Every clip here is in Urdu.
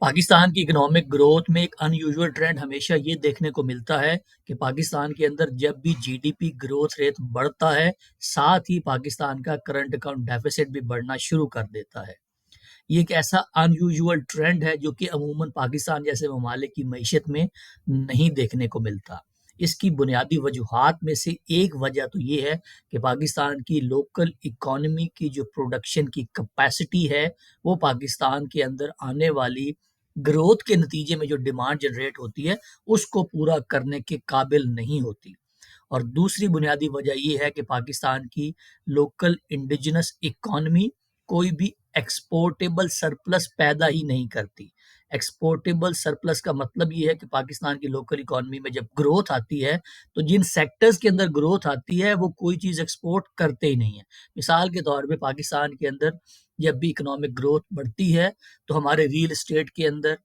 پاکستان کی اکنامک گروتھ میں ایک ان یوزول ٹرینڈ ہمیشہ یہ دیکھنے کو ملتا ہے کہ پاکستان کے اندر جب بھی G D P growth rate بڑھتا ہے ساتھ ہی پاکستان کا کرنٹ اکاؤنٹ ڈیفیسٹ بھی بڑھنا شروع کر دیتا ہے۔ یہ ایک ایسا ان یوزول ٹرینڈ ہے جو کہ عموماً پاکستان جیسے ممالک کی معیشت میں نہیں دیکھنے کو ملتا۔ اس کی بنیادی وجوہات میں سے ایک وجہ تو یہ ہے کہ پاکستان کی لوکل اکانومی کی جو پروڈکشن کی کیپیسٹی ہے وہ پاکستان کے اندر آنے والی گروتھ کے نتیجے میں جو ڈیمانڈ جنریٹ ہوتی ہے اس کو پورا کرنے کے قابل نہیں ہوتی۔ اور دوسری بنیادی وجہ یہ ہے کہ پاکستان کی لوکل انڈیجنس اکانومی کوئی بھی ایکسپورٹیبل سرپلس پیدا ہی نہیں کرتی۔ ایکسپورٹیبل سرپلس کا مطلب یہ ہے کہ پاکستان کی لوکل اکانومی میں جب گروتھ آتی ہے تو جن سیکٹرز کے اندر گروتھ آتی ہے وہ کوئی چیز ایکسپورٹ کرتے ہی نہیں ہیں۔ مثال کے طور پہ پاکستان کے اندر جب بھی اکنامک گروتھ بڑھتی ہے تو ہمارے ریل اسٹیٹ کے اندر،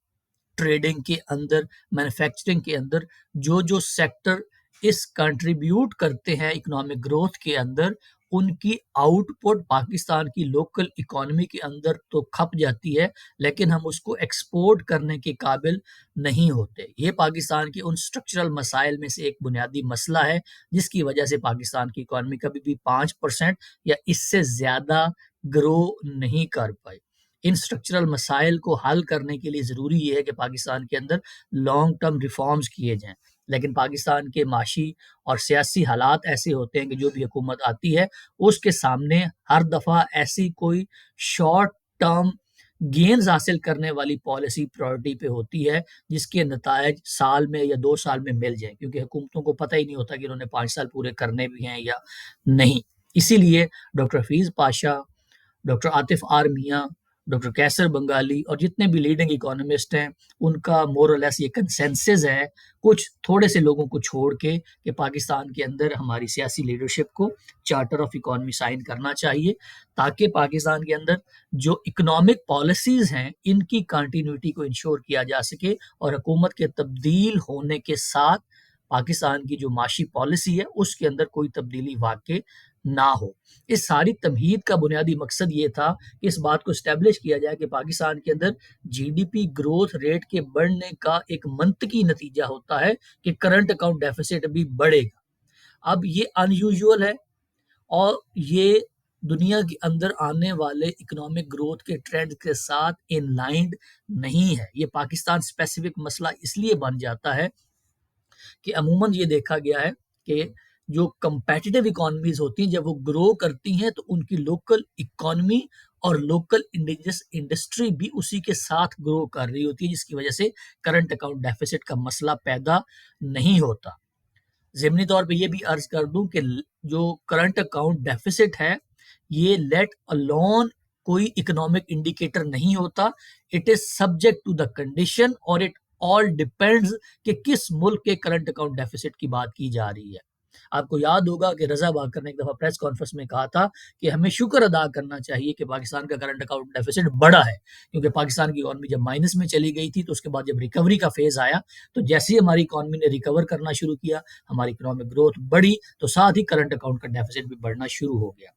ٹریڈنگ کے اندر، مینوفیکچرنگ کے اندر جو سیکٹر اس کنٹریبیوٹ کرتے ہیں اکنامک گروتھ کے اندر ان کی آؤٹ پٹ پاکستان کی لوکل اکانومی کے اندر تو کھپ جاتی ہے لیکن ہم اس کو ایکسپورٹ کرنے کے قابل نہیں ہوتے۔ یہ پاکستان کے ان اسٹرکچرل مسائل میں سے ایک بنیادی مسئلہ ہے جس کی وجہ سے پاکستان کی اکانومی کبھی بھی 5% یا اس سے زیادہ گرو نہیں کر پائی۔ ان اسٹرکچرل مسائل کو حل کرنے کے لیے ضروری یہ ہے کہ پاکستان کے اندر لانگ ٹرم ریفارمز کیے جائیں، لیکن پاکستان کے معاشی اور سیاسی حالات ایسے ہوتے ہیں کہ جو بھی حکومت آتی ہے اس کے سامنے ہر دفعہ ایسی کوئی شارٹ ٹرم گینز حاصل کرنے والی پالیسی پرائورٹی پہ ہوتی ہے جس کے نتائج سال میں یا 2 سال میں مل جائیں، کیونکہ حکومتوں کو پتہ ہی نہیں ہوتا کہ انہوں نے 5 سال پورے کرنے بھی ہیں یا نہیں۔ اسی لیے doctor Hafeez Pasha, doctor Atif R Mian, doctor Kaiser Bengali اور جتنے بھی لیڈنگ اکانومسٹ ہیں ان کا مور اور لیس یہ کنسنسس ہے کچھ تھوڑے سے لوگوں کو چھوڑ کے کہ پاکستان کے اندر ہماری سیاسی لیڈرشپ کو چارٹر آف اکانومی سائن کرنا چاہیے تاکہ پاکستان کے اندر جو اکنامک پالیسیز ہیں ان کی کنٹینیوٹی کو انشور کیا جا سکے اور حکومت کے تبدیل ہونے کے ساتھ پاکستان کی جو معاشی پالیسی ہے اس کے اندر کوئی تبدیلی واقع نہ ہو۔ اس ساری تمہید کا بنیادی مقصد یہ تھا کہ اس بات کو اسٹیبلش کیا جائے کہ پاکستان کے اندر G D P growth rate کے بڑھنے کا ایک منطقی نتیجہ ہوتا ہے کہ کرنٹ اکاؤنٹ ڈیفیسٹ بھی بڑھے گا۔ اب یہ ان یوزول ہے اور یہ دنیا کے اندر آنے والے اکنامک گروتھ کے ٹرینڈ کے ساتھ ان لائنڈ نہیں ہے۔ یہ پاکستان اسپیسیفک مسئلہ اس لیے بن جاتا ہے کہ عموماً یہ دیکھا گیا ہے کہ جو کمپیٹیٹیو اکانومیز ہوتی ہیں جب وہ گرو کرتی ہیں تو ان کی لوکل اکانومی اور لوکل انڈیجنس انڈسٹری بھی اسی کے ساتھ گرو کر رہی ہوتی ہے جس کی وجہ سے کرنٹ اکاؤنٹ ڈیفیسٹ کا مسئلہ پیدا نہیں ہوتا۔ ضمنی طور پہ یہ بھی عرض کر دوں کہ جو کرنٹ اکاؤنٹ ڈیفیسٹ ہے یہ لیٹ الون کوئی اکنامک انڈیکیٹر نہیں ہوتا، it is subject to the condition اور اٹ آل ڈیپینڈز کہ کس ملک کے کرنٹ اکاؤنٹ ڈیفیسٹ کی بات کی جا رہی ہے۔ آپ کو یاد ہوگا کہ رضا باکر نے ایک دفعہ پریس کانفرنس میں کہا تھا کہ ہمیں شکر ادا کرنا چاہیے کہ پاکستان کا کرنٹ اکاؤنٹ ڈیفیسٹ بڑا ہے، کیونکہ پاکستان کی اکانومی جب مائنس میں چلی گئی تھی تو اس کے بعد جب ریکوری کا فیز آیا تو جیسے ہی ہماری اکانومی نے ریکور کرنا شروع کیا، ہماری اکنامک گروتھ بڑھی تو ساتھ ہی کرنٹ اکاؤنٹ کا ڈیفیسٹ بھی بڑھنا شروع ہو گیا۔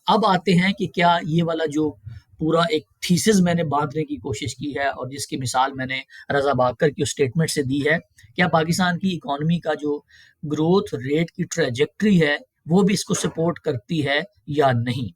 اب آتے ہیں کہ کیا یہ والا جو پورا ایک تھیسس میں نے باندھنے کی کوشش کی ہے اور جس کی مثال میں نے رضا باکر کی اسٹیٹمنٹ سے دی ہے، کیا پاکستان کی اکانومی کا جو گروتھ ریٹ کی ٹریجیکٹری ہے وہ بھی اس کو سپورٹ کرتی ہے یا نہیں؟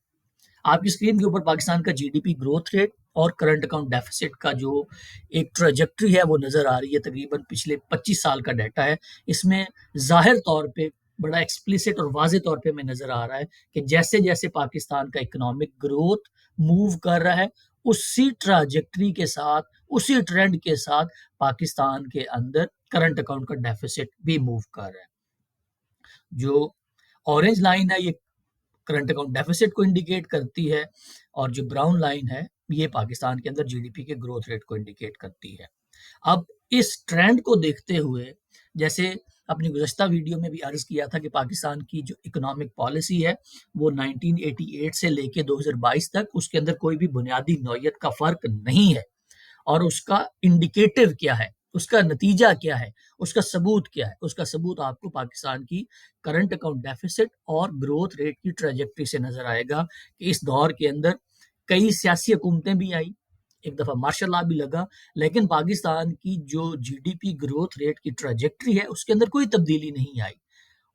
آپ کی اسکرین کے اوپر پاکستان کا G D P growth rate اور کرنٹ اکاؤنٹ ڈیفیسٹ کا جو ایک ٹریجیکٹری ہے وہ نظر آ رہی ہے، تقریباً پچھلے 25 سال کا ڈیٹا ہے۔ اس میں ظاہر طور پہ بڑا ایکسپلیسٹ اور واضح طور پہ میں نظر آ رہا ہے کہ جیسے جیسے پاکستان کا اکنامک گروتھ موو کر رہا ہے اسی ٹریجیکٹری کے ساتھ، اسی ٹرینڈ کے ساتھ پاکستان کے اندر کرنٹ اکاؤنٹ کا ڈیفیسٹ بھی موو کر رہا ہے۔ جو اورنج لائن ہے یہ کرنٹ اکاؤنٹ ڈیفیسٹ کو انڈیکیٹ کرتی ہے اور جو براؤن لائن ہے یہ پاکستان کے اندر جی ڈی پی کے گروتھ ریٹ کو انڈیکیٹ کرتی ہے۔ اب اس ٹرینڈ کو دیکھتے ہوئے جیسے اپنی گزشتہ ویڈیو میں بھی عرض کیا تھا کہ پاکستان کی جو اکنامک پالیسی ہے وہ 1988 سے لے کے 2022 تک اس کے اندر کوئی بھی بنیادی نوعیت کا فرق نہیں ہے، اور اس کا انڈیکیٹو کیا ہے، اس کا نتیجہ کیا ہے، اس کا ثبوت کیا ہے؟ اس کا ثبوت آپ کو پاکستان کی کرنٹ اکاؤنٹ ڈیفیسٹ اور گروتھ ریٹ کی ٹریجیکٹری سے نظر آئے گا کہ اس دور کے اندر کئی سیاسی حکومتیں بھی آئی، ایک دفعہ مارشل لا بھی لگا، لیکن پاکستان کی جو G D P growth rate کی ٹریجیکٹری ہے اس کے اندر کوئی تبدیلی نہیں آئی۔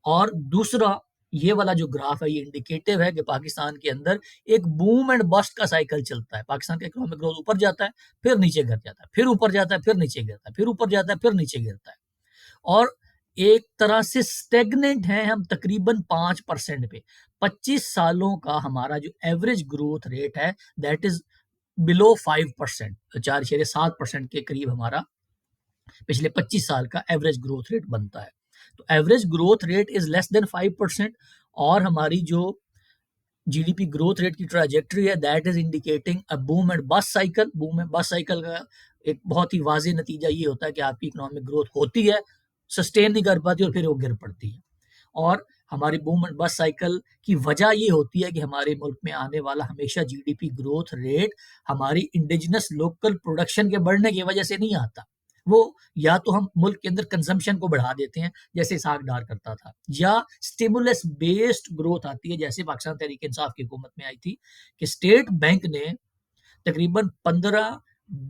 اور دوسرا یہ والا جو گراف ہے یہ انڈیکیٹو ہے کہ پاکستان کے اندر ایک بوم اینڈ بسٹ کا سائیکل چلتا ہے۔ پاکستان کا اکنامک گروتھ اوپر جاتا ہے، پھر نیچے گر جاتا ہے، پھر اوپر جاتا ہے، پھر نیچے گرتا ہے، پھر اوپر جاتا ہے، پھر نیچے گرتا ہے، اور ایک طرح سے اسٹیگننٹ ہیں ہم تقریباً 5% پہ۔ 25 سالوں کا ہمارا جو ایوریج گروتھ ریٹ ہے دیٹ از بلو 5%، 4.7% کے قریب ہمارا پچھلے 25 سال کا ایوریج گروتھ ریٹ بنتا ہے۔ تو average growth rate is less than 5%، اور ہماری جو G D P growth rate کی ٹریجیکٹری ہے that is indicating a boom and bust cycle. Boom and bust cycle کا ایک بہت ہی واضح نتیجہ یہ ہوتا ہے کہ آپ کی اکنامک گروتھ ہوتی ہے، سسٹین نہیں کر پاتی، اور پھر وہ گر پڑتی ہے۔ اور ہماری بوم اینڈ بس سائیکل کی وجہ یہ ہوتی ہے کہ ہمارے ملک میں آنے والا ہمیشہ G D P growth rate ہماری انڈیجنس لوکل پروڈکشن کے بڑھنے کی وجہ سے نہیں آتا۔ وہ یا تو ہم ملک کے اندر کنزمپشن کو بڑھا دیتے ہیں جیسے اسحاق ڈار کرتا تھا، یا اسٹیمولس بیسڈ گروتھ آتی ہے جیسے پاکستان تحریک انصاف کی حکومت میں آئی تھی کہ اسٹیٹ بینک نے تقریباً 15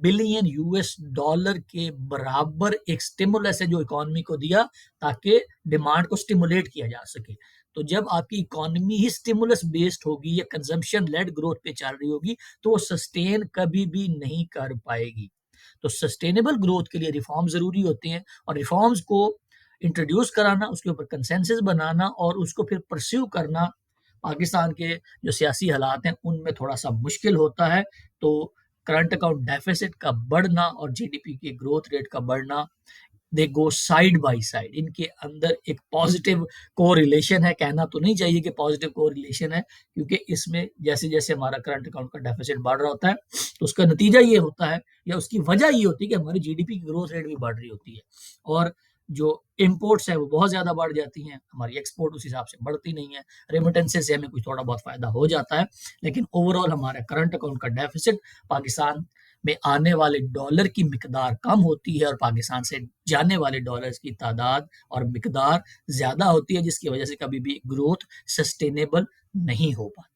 بلین US ڈالر کے برابر ایک اسٹیمولس ہے جو اکانومی کو دیا تاکہ ڈیمانڈ کو اسٹیمولیٹ کیا جا سکے۔ تو جب آپ کی اکانومی ہی اسٹیمولس بیسڈ ہوگی یا کنزمپشن لیڈ گروتھ پہ چل رہی ہوگی تو وہ سسٹین کبھی بھی نہیں کر پائے گی۔ تو سسٹینیبل گروتھ کے لیے ریفارم ضروری ہوتے ہیں، اور ریفارمز کو انٹروڈیوس کرانا، اس کے اوپر کنسنسس بنانا اور اس کو پھر پرسیو کرنا پاکستان کے جو سیاسی حالات ہیں ان میں تھوڑا سا مشکل ہوتا ہے۔ تو کرنٹ اکاؤنٹ ڈیفیسٹ کا بڑھنا اور جی ڈی پی کے گروتھ ریٹ کا بڑھنا دے گو سائڈ بائی سائڈ، ان کے اندر ایک پازیٹیو کو ریلیشن ہے۔ کہنا تو نہیں چاہیے کہ پازیٹیو کو ریلیشن ہے، کیونکہ اس میں جیسے جیسے ہمارا کرنٹ اکاؤنٹ کا ڈیفیسٹ بڑھ رہا ہوتا ہے تو اس کا نتیجہ یہ ہوتا ہے یا اس کی وجہ یہ ہوتی ہے کہ ہماری جی ڈی پی کی گروتھ ریٹ بھی بڑھ رہی ہوتی ہے، اور جو امپورٹس ہیں وہ بہت زیادہ بڑھ جاتی ہیں، ہماری ایکسپورٹ اس حساب سے بڑھتی نہیں ہے، ریمیٹنسز سے ہمیں کچھ تھوڑا بہت فائدہ ہو جاتا ہے، لیکن اوور آل ہمارا کرنٹ اکاؤنٹ کا ڈیفیسٹ پاکستان میں آنے والے ڈالر کی مقدار کم ہوتی ہے اور پاکستان سے جانے والے ڈالرز کی تعداد اور مقدار زیادہ ہوتی ہے، جس کی وجہ سے کبھی بھی گروتھ سسٹینیبل نہیں ہو پاتی۔